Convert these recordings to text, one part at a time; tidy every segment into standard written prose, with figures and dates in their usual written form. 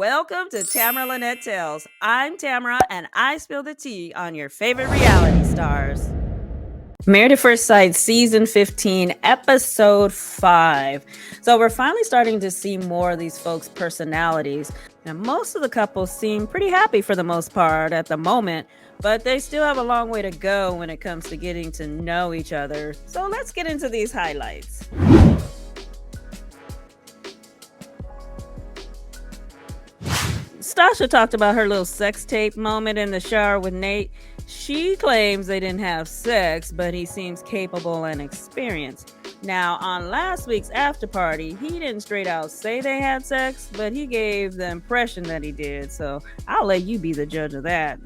Welcome to Tamara Lynette Tales. I'm Tamara, and I spill the tea on your favorite reality stars. Married at First Sight, Season 15, Episode 5. So we're finally starting to see more of these folks' personalities. And most of the couples seem pretty happy for the most part at the moment, but they still have a long way to go when it comes to getting to know each other. So let's get into these highlights. Stacia talked about her little sex tape moment in the shower with Nate. She claims they didn't have sex, but he seems capable and experienced. Now, on last week's after party, he didn't straight out say they had sex, but he gave the impression that he did. So I'll let you be the judge of that.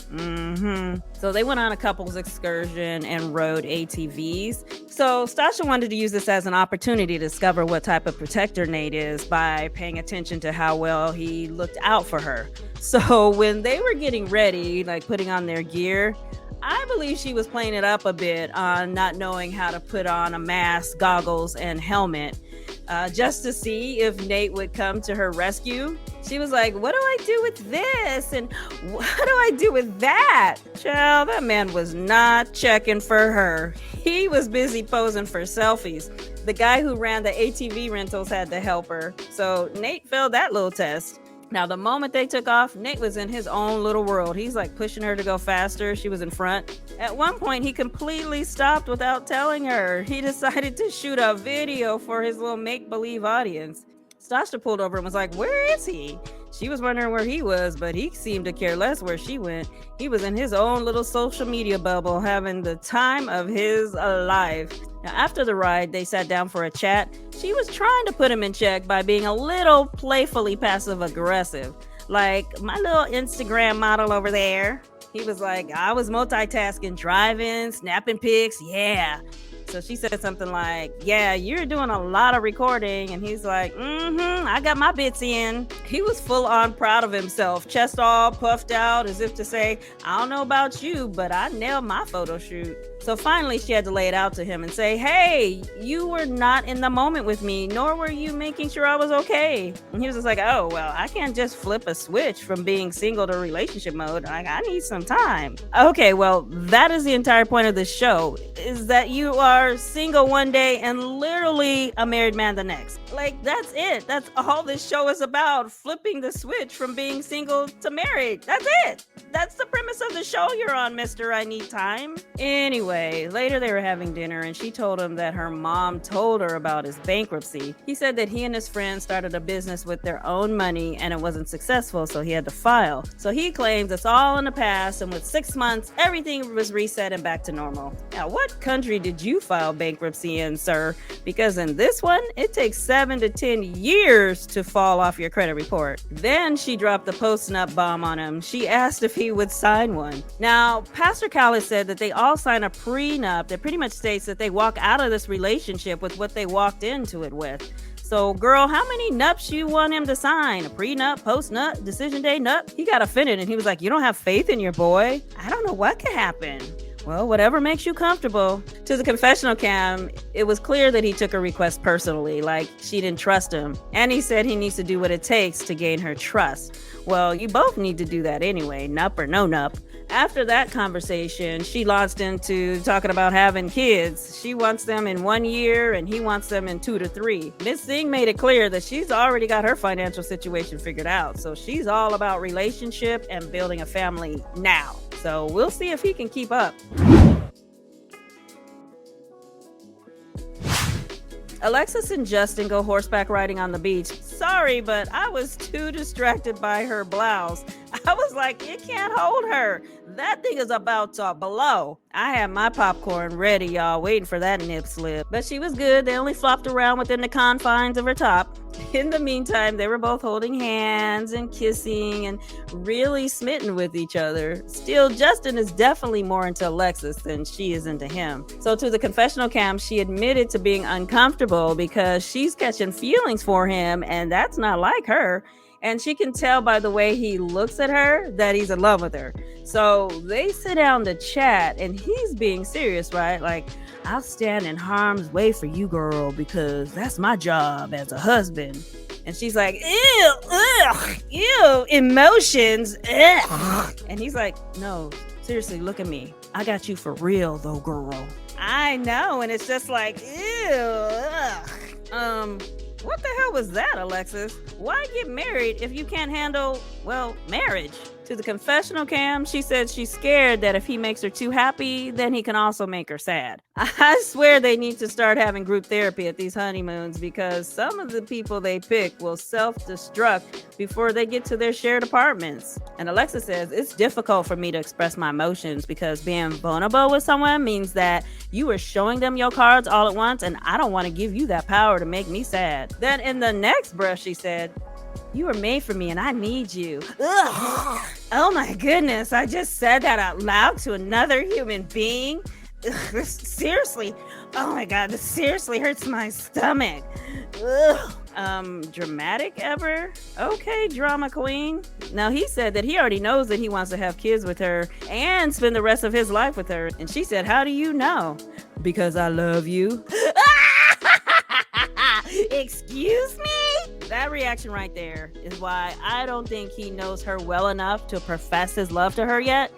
So they went on a couple's excursion and rode ATVs. So Stacia wanted to use this as an opportunity to discover what type of protector Nate is by paying attention to how well he looked out for her. So when they were getting ready, like putting on their gear, I believe she was playing it up a bit on not knowing how to put on a mask, goggles, and helmet, just to see if Nate would come to her rescue. She was like, what do I do with this? And what do I do with that? Child, that man was not checking for her. He was busy posing for selfies. The guy who ran the ATV rentals had to help her. So Nate failed that little test. Now, the moment they took off, Nate was in his own little world. He's like pushing her to go faster. She was in front. At one point, he completely stopped without telling her. He decided to shoot a video for his little make-believe audience. Stacia pulled over and was like, where is he? She was wondering where he was, but he seemed to care less where she went. He was in his own little social media bubble, having the time of his life. Now, after the ride, they sat down for a chat. She was trying to put him in check by being a little playfully passive-aggressive. Like, my little Instagram model over there. He was like, I was multitasking, driving, snapping pics, yeah. So she said something like, yeah, you're doing a lot of recording. And he's like, I got my bits in. He was full on proud of himself, chest all puffed out as if to say, I don't know about you, but I nailed my photo shoot. So finally, she had to lay it out to him and say, hey, you were not in the moment with me, nor were you making sure I was okay. And he was just like, oh, well, I can't just flip a switch from being single to relationship mode. Like, I need some time. Okay, well, that is the entire point of this show, is that you are single one day and literally a married man the next. Like, that's it. That's all this show is about, flipping the switch from being single to married. That's it. That's the premise of the show you're on, Mr. I Need Time. Anyway, later they were having dinner and she told him that her mom told her about his bankruptcy. He said that he and his friend started a business with their own money and it wasn't successful, so he had to file. So he claims it's all in the past, and with 6 months, everything was reset and back to normal. Now, what country did you file bankruptcy in, sir? Because in this one, it takes 7 to 10 years to fall off your credit report. Then she dropped the post-nut bomb on him. She asked if he would sign one. Now, Pastor Cal has said that they all sign a prenup that pretty much states that they walk out of this relationship with what they walked into it with. So, girl, how many nups you want him to sign? A prenup, post-nut, decision day nut? He got offended and he was like, you don't have faith in your boy? I don't know what could happen. Well, whatever makes you comfortable. To the confessional cam, it was clear that he took her request personally, like she didn't trust him. And he said he needs to do what it takes to gain her trust. Well, you both need to do that anyway, nup or no nup. After that conversation, she launched into talking about having kids. She wants them in 1 year and he wants them in 2 to 3. Miss Singh made it clear that she's already got her financial situation figured out. So she's all about relationship and building a family now. So we'll see if he can keep up. Alexis and Justin go horseback riding on the beach. Sorry, but I was too distracted by her blouse. I was like, it can't hold her. That thing is about to blow. I had my popcorn ready, y'all, waiting for that nip slip. But she was good. They only flopped around within the confines of her top. In the meantime, they were both holding hands and kissing and really smitten with each other. Still, Justin is definitely more into Alexis than she is into him. So to the confessional cam, she admitted to being uncomfortable because she's catching feelings for him, and that's not like her. And she can tell by the way he looks at her that he's in love with her. So they sit down to chat and he's being serious, right? Like, I'll stand in harm's way for you, girl, because that's my job as a husband. And she's like, ew, ugh, ew, emotions, ugh. And he's like, no, seriously, look at me. I got you for real though, girl. I know, and it's just like, ew, ugh. What the hell was that, Alexis? Why get married if you can't handle, well, marriage? To the confessional cam, she said she's scared that if he makes her too happy, then he can also make her sad. I swear they need to start having group therapy at these honeymoons because some of the people they pick will self-destruct before they get to their shared apartments. And Alexa says, it's difficult for me to express my emotions because being vulnerable with someone means that you are showing them your cards all at once, and I don't want to give you that power to make me sad. Then in the next breath, she said, you were made for me and I need you. Ugh. Oh my goodness, I just said that out loud to another human being. Ugh, this seriously, oh my God, this seriously hurts my stomach. Ugh. Dramatic ever? Okay, drama queen. Now he said that he already knows that he wants to have kids with her and spend the rest of his life with her. And she said, how do you know? Because I love you. Excuse me? That reaction right there is why I don't think he knows her well enough to profess his love to her yet.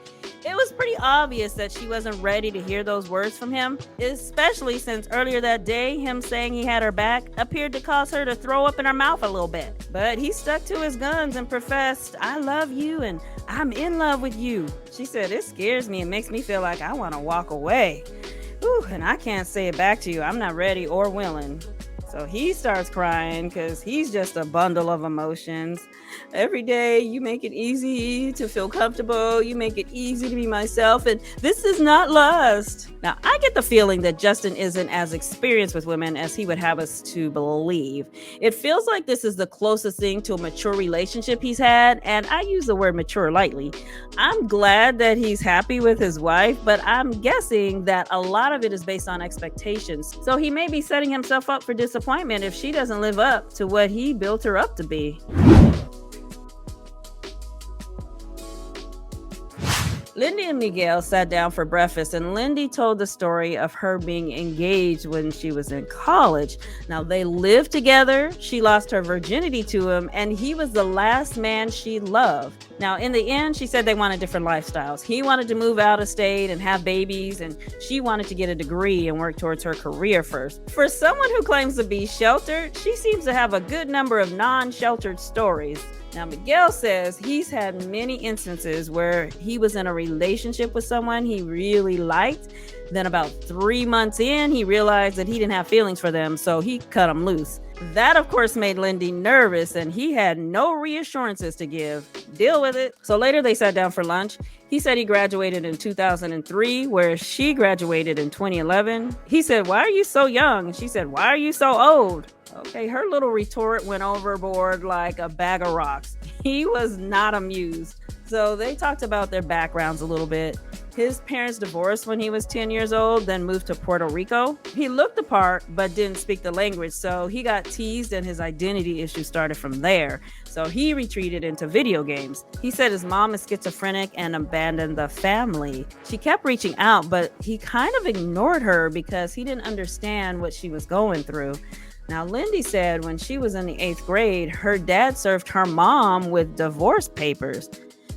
It was pretty obvious that she wasn't ready to hear those words from him, especially since earlier that day, him saying he had her back appeared to cause her to throw up in her mouth a little bit. But he stuck to his guns and professed, I love you and I'm in love with you. She said, it scares me and makes me feel like I want to walk away. Ooh, and I can't say it back to you. I'm not ready or willing. So he starts crying because he's just a bundle of emotions. Every day you make it easy to feel comfortable. You make it easy to be myself. And this is not lust. Now, I get the feeling that Justin isn't as experienced with women as he would have us to believe. It feels like this is the closest thing to a mature relationship he's had. And I use the word mature lightly. I'm glad that he's happy with his wife, but I'm guessing that a lot of it is based on expectations. So he may be setting himself up for disappointment if she doesn't live up to what he built her up to be. Lindy and Miguel sat down for breakfast, and Lindy told the story of her being engaged when she was in college. Now, they lived together. She lost her virginity to him, and he was the last man she loved. Now, in the end, she said they wanted different lifestyles. He wanted to move out of state and have babies, and she wanted to get a degree and work towards her career first. For someone who claims to be sheltered, she seems to have a good number of non-sheltered stories. Now, Miguel says he's had many instances where he was in a relationship with someone he really liked. Then about 3 months in, he realized that he didn't have feelings for them, so he cut them loose. That, of course, made Lindy nervous, and he had no reassurances to give. Deal with it. So later they sat down for lunch. He said he graduated in 2003, whereas she graduated in 2011. He said, why are you so young? And she said, why are you so old? Okay, her little retort went overboard like a bag of rocks. He was not amused. So they talked about their backgrounds a little bit. His parents divorced when he was 10 years old, then moved to Puerto Rico. He looked the part, but didn't speak the language, so he got teased and his identity issues started from there. So he retreated into video games. He said his mom is schizophrenic and abandoned the family. She kept reaching out, but he kind of ignored her because he didn't understand what she was going through. Now, Lindy said when she was in the 8th grade, her dad served her mom with divorce papers.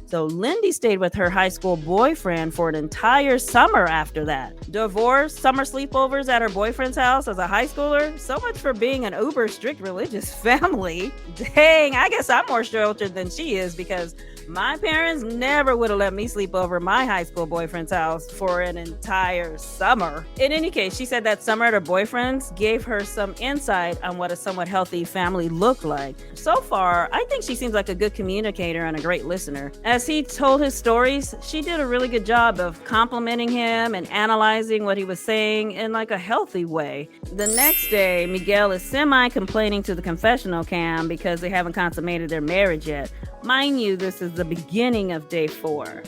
So Lindy stayed with her high school boyfriend for an entire summer after that. Divorce, summer sleepovers at her boyfriend's house as a high schooler. So much for being an uber strict religious family. Dang, I guess I'm more sheltered than she is because my parents never would have let me sleep over at my high school boyfriend's house for an entire summer. In any case, she said that summer at her boyfriend's gave her some insight on what a somewhat healthy family looked like. So far, I think she seems like a good communicator and a great listener. As he told his stories, she did a really good job of complimenting him and analyzing what he was saying in like a healthy way. The next day, Miguel is semi-complaining to the confessional cam because they haven't consummated their marriage yet. Mind you, this is the beginning of day 4.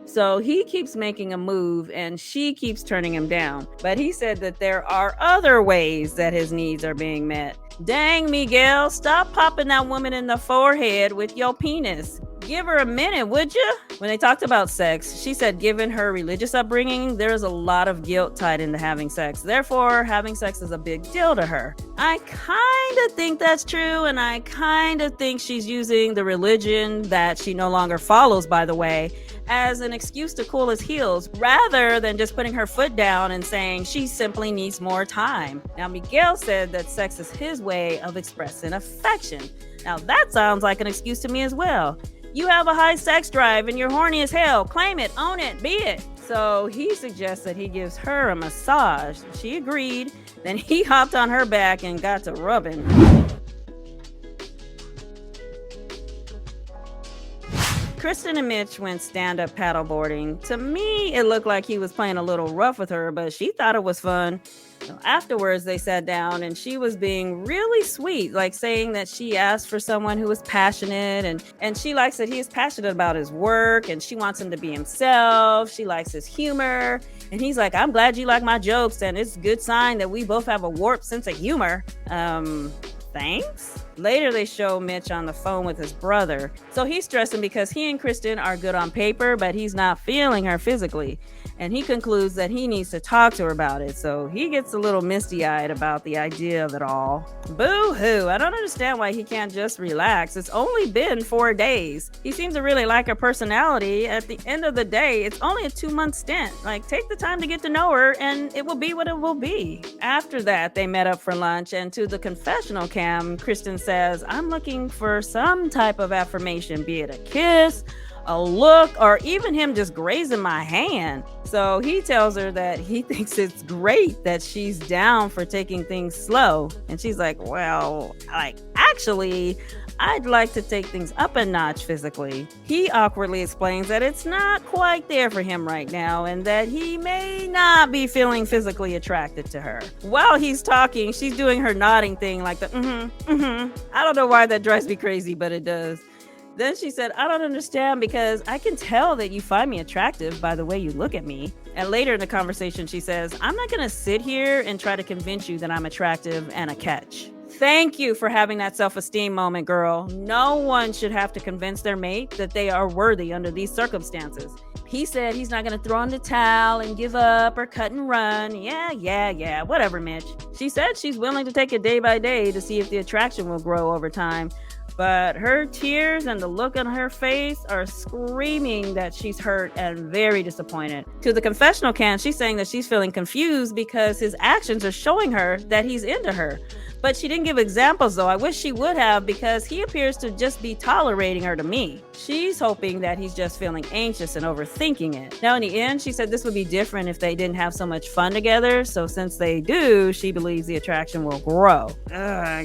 So he keeps making a move and she keeps turning him down. But he said that there are other ways that his needs are being met. Dang, Miguel, stop popping that woman in the forehead with your penis. Give her a minute, would you? When they talked about sex, she said given her religious upbringing, there's a lot of guilt tied into having sex. Therefore, having sex is a big deal to her. I kind of think that's true, and I kind of think she's using the religion that she no longer follows, by the way, as an excuse to cool his heels, rather than just putting her foot down and saying she simply needs more time. Now, Miguel said that sex is his way of expressing affection. Now, that sounds like an excuse to me as well. You have a high sex drive and you're horny as hell. Claim it, own it, be it. So he suggests that he gives her a massage. She agreed. Then he hopped on her back and got to rubbing. Krysten and Mitch went stand-up paddleboarding. To me, it looked like he was playing a little rough with her, but she thought it was fun. Afterwards, they sat down and she was being really sweet, like saying that she asked for someone who was passionate and she likes that he is passionate about his work and she wants him to be himself. She likes his humor. And he's like, I'm glad you like my jokes and it's a good sign that we both have a warped sense of humor. Thanks? Later, they show Mitch on the phone with his brother. So he's stressing because he and Krysten are good on paper, but he's not feeling her physically. And he concludes that he needs to talk to her about it. So he gets a little misty-eyed about the idea of it all. Boo-hoo. I don't understand why he can't just relax. It's only been 4 days. He seems to really like her personality. At the end of the day, it's only a 2-month stint. Like, take the time to get to know her and it will be what it will be. After that, they met up for lunch and to the confessional cam, Krysten says, I'm looking for some type of affirmation, be it a kiss, a look, or even him just grazing my hand. So he tells her that he thinks it's great that she's down for taking things slow. And she's like, well, actually, I'd like to take things up a notch physically. He awkwardly explains that it's not quite there for him right now and that he may not be feeling physically attracted to her. While he's talking, she's doing her nodding thing like the I don't know why that drives me crazy, but it does. Then she said, I don't understand because I can tell that you find me attractive by the way you look at me. And later in the conversation, she says, I'm not going to sit here and try to convince you that I'm attractive and a catch. Thank you for having that self-esteem moment, girl. No one should have to convince their mate that they are worthy under these circumstances. He said he's not going to throw in the towel and give up or cut and run. Yeah, whatever, Mitch. She said she's willing to take it day by day to see if the attraction will grow over time. But her tears and the look on her face are screaming that she's hurt and very disappointed. To the confessional cam, she's saying that she's feeling confused because his actions are showing her that he's into her. But she didn't give examples, though. I wish she would have, because he appears to just be tolerating her to me. She's hoping that he's just feeling anxious and overthinking it. Now, in the end, she said this would be different if they didn't have so much fun together. So since they do, she believes the attraction will grow.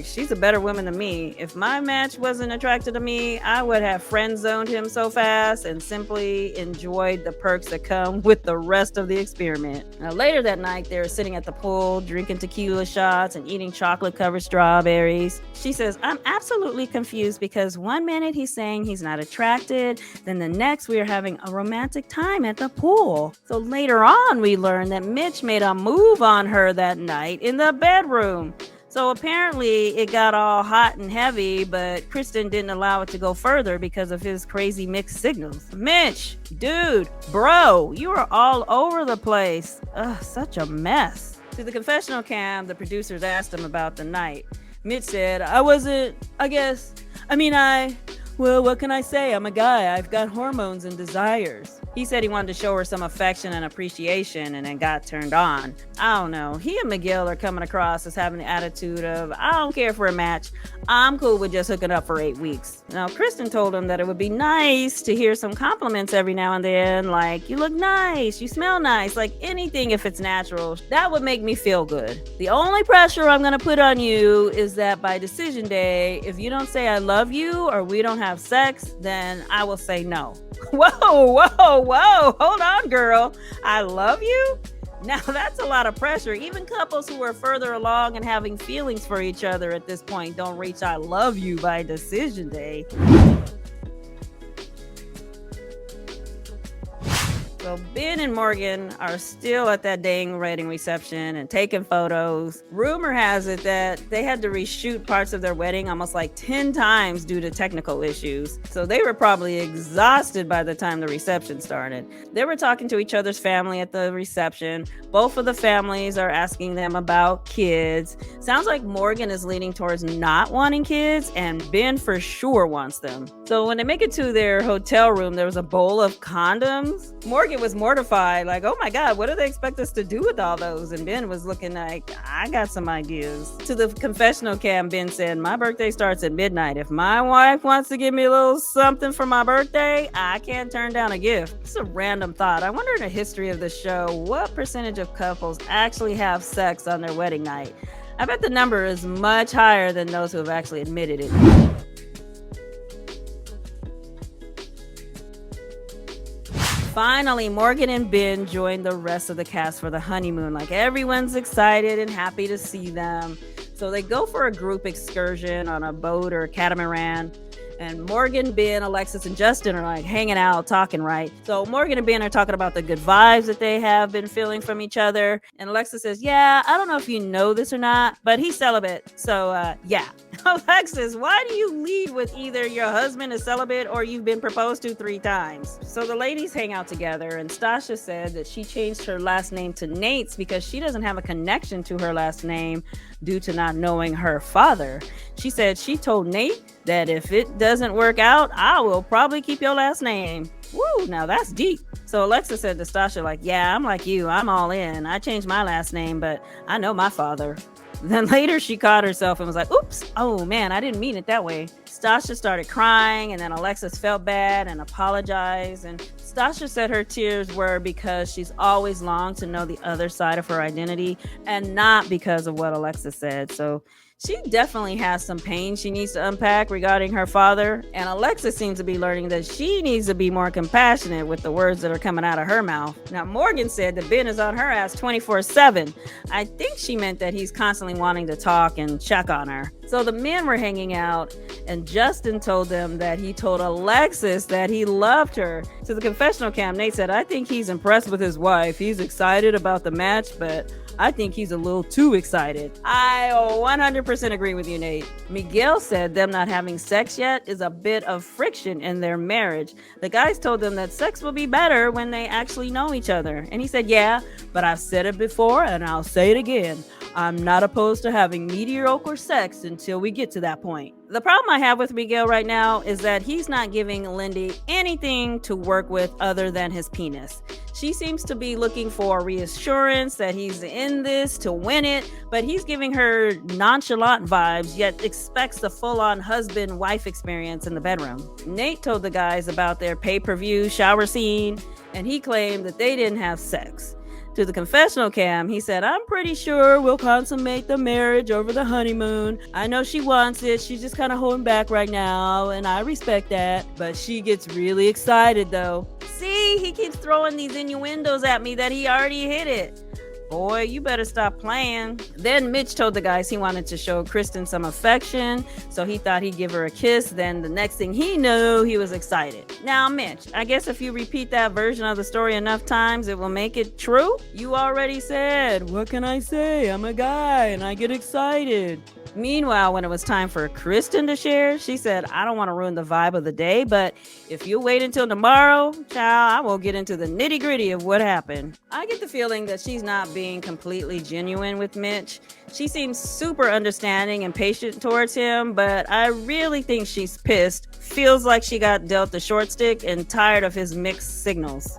She's a better woman than me. If my match wasn't attracted to me, I would have friend-zoned him so fast and simply enjoyed the perks that come with the rest of the experiment. Now, later that night, they're sitting at the pool, drinking tequila shots and eating chocolate-covered strawberries. She says, I'm absolutely confused because one minute he's saying he's not attracted, then the next we are having a romantic time at the pool. So later on, we learn that Mitch made a move on her that night in the bedroom. So apparently it got all hot and heavy, but Krysten didn't allow it to go further because of his crazy mixed signals. Mitch, dude, bro, you are all over the place. Such a mess. To the confessional cam, the producers asked him about the night. Mitch said, well, what can I say? I'm a guy. I've got hormones and desires. He said he wanted to show her some affection and appreciation and then got turned on. I don't know. He and Miguel are coming across as having the attitude of, I don't care for a match. I'm cool with just hooking up for 8 weeks. Now, Krysten told him that it would be nice to hear some compliments every now and then, like, you look nice, you smell nice, like anything if it's natural. That would make me feel good. The only pressure I'm going to put on you is that by decision day, if you don't say I love you or we don't have sex, then I will say no. Whoa, hold on, girl. I love you? Now that's a lot of pressure. Even couples who are further along and having feelings for each other at this point don't reach I love you by decision day. So Ben and Morgan are still at that dang wedding reception and taking photos. Rumor has it that they had to reshoot parts of their wedding almost like 10 times due to technical issues. So they were probably exhausted by the time the reception started. They were talking to each other's family at the reception. Both of the families are asking them about kids. Sounds like Morgan is leaning towards not wanting kids, and Ben for sure wants them. So when they make it to their hotel room, there was a bowl of condoms. Morgan was mortified, like, oh my God, what do they expect us to do with all those? And Ben was looking like, I got some ideas. To the confessional cam, Ben said, my birthday starts at midnight. If my wife wants to give me a little something for my birthday, I can't turn down a gift. It's a random thought. I wonder in the history of the show, what percentage of couples actually have sex on their wedding night? I bet the number is much higher than those who have actually admitted it. Finally, Morgan and Ben joined the rest of the cast for the honeymoon. Like, everyone's excited and happy to see them. So they go for a group excursion on a boat or a catamaran. And Morgan, Ben, Alexis, and Justin are like hanging out, talking, right? So Morgan and Ben are talking about the good vibes that they have been feeling from each other. And Alexis says, yeah, I don't know if you know this or not, but he's celibate. So yeah. Alexis, why do you lead with either your husband is celibate or you've been proposed to 3 times? So the ladies hang out together, and Stacia said that she changed her last name to Nate's because she doesn't have a connection to her last name due to not knowing her father. She said she told Nate that if it doesn't work out, I will probably keep your last name. Woo, now that's deep. So Alexa said to Stacia, like, yeah, I'm like you. I'm all in. I changed my last name, but I know my father. Then later she caught herself and was like, oops, oh man, I didn't mean it that way. Stacia started crying, and then Alexis felt bad and apologized. And Stacia said her tears were because she's always longed to know the other side of her identity and not because of what Alexis said. So she definitely has some pain she needs to unpack regarding her father. And Alexis seems to be learning that she needs to be more compassionate with the words that are coming out of her mouth. Now, Morgan said that Ben is on her ass 24/7. I think she meant that he's constantly wanting to talk and check on her. So the men were hanging out, and Justin told them that he told Alexis that he loved her. To the confessional cam, Nate said, I think he's impressed with his wife. He's excited about the match, but I think he's a little too excited. I 100% agree with you, Nate. Miguel said them not having sex yet is a bit of friction in their marriage. The guys told them that sex will be better when they actually know each other. And he said, yeah, but I've said it before and I'll say it again. I'm not opposed to having mediocre sex until we get to that point. The problem I have with Miguel right now is that he's not giving Lindy anything to work with other than his penis. She seems to be looking for reassurance that he's in this to win it, but he's giving her nonchalant vibes, yet expects a full-on husband-wife experience in the bedroom. Nate told the guys about their pay-per-view shower scene, and he claimed that they didn't have sex. To the confessional cam, he said, I'm pretty sure we'll consummate the marriage over the honeymoon. I know she wants it. She's just kind of holding back right now, and I respect that. But she gets really excited, though. See, he keeps throwing these innuendos at me that he already hit it. Boy, you better stop playing. Then Mitch told the guys he wanted to show Krysten some affection, so he thought he'd give her a kiss. Then the next thing he knew, he was excited. Now, Mitch, I guess if you repeat that version of the story enough times, it will make it true? You already said, what can I say? I'm a guy and I get excited. Meanwhile, when it was time for Krysten to share, she said, I don't want to ruin the vibe of the day, but if you wait until tomorrow, child, I will get into the nitty gritty of what happened. I get the feeling that she's not being completely genuine with Mitch. She seems super understanding and patient towards him, but I really think she's pissed. Feels like she got dealt the short stick and tired of his mixed signals.